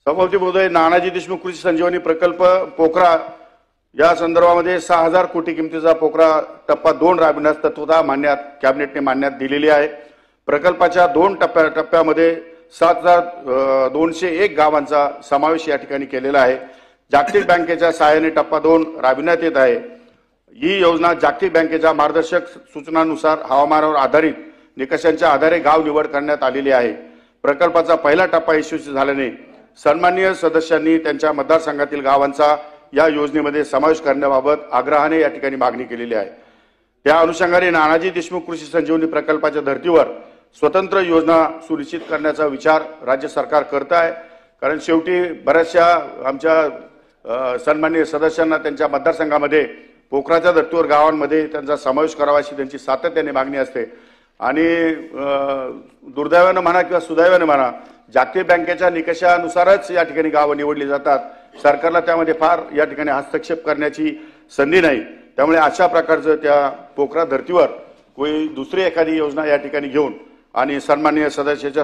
सभापती महोदय, नानाजी देशमुख कृषी संजीवनी प्रकल्प पोखरा या संदर्भामध्ये 6000 कोटी किमतीचा पोखरा टप्पा 2 राबविण्यास तत्वतः कॅबिनेटने मान्यता दिलेली आहे। प्रकल्पाच्या 2 टप्प्यामध्ये 7201 गावांचा समावेश या ठिकाणी केलेला आहे। जागतिक बँकेच्या सहाय्याने टप्पा 2 राबविण्यात येत आहे। ही योजना जागतिक बँकेच्या मार्गदर्शक सूचनांनुसार हवामानावर आधारित निकषांच्या आधारे गाव निवड करण्यात आलेली आहे। प्रकल्पाचा पहिला टप्पा यशस्वी झाल्याने सन्माननीय सदस्यांनी त्यांच्या मतदारसंघातील गावांचा या योजनेमध्ये समावेश करण्याबाबत आग्रहाने या ठिकाणी मागणी केलेली आहे। त्या अनुषंगाने नानाजी देशमुख कृषी संजीवनी प्रकल्पाच्या धर्तीवर स्वतंत्र योजना सुनिश्चित करण्याचा विचार राज्य सरकार करत आहे। कारण शेवटी बऱ्याचशा आमच्या सन्माननीय सदस्यांना त्यांच्या मतदारसंघामध्ये पोखराच्या धर्तीवर गावांमध्ये त्यांचा समावेश करावा अशी त्यांची सातत्याने मागणी असते आणि दुर्दैवाने म्हणा किंवा सुदैवाने म्हणा जागतिक बँकेच्या निकषानुसारच या ठिकाणी गावं निवडली जातात। सरकारला त्यामध्ये फार या ठिकाणी हस्तक्षेप करण्याची संधी नाही। त्यामुळे अशा प्रकारचं त्या पोखरा धर्तीवर कोई दुसरी एखादी योजना या ठिकाणी घेऊन आणि सन्माननीय सदस्याच्या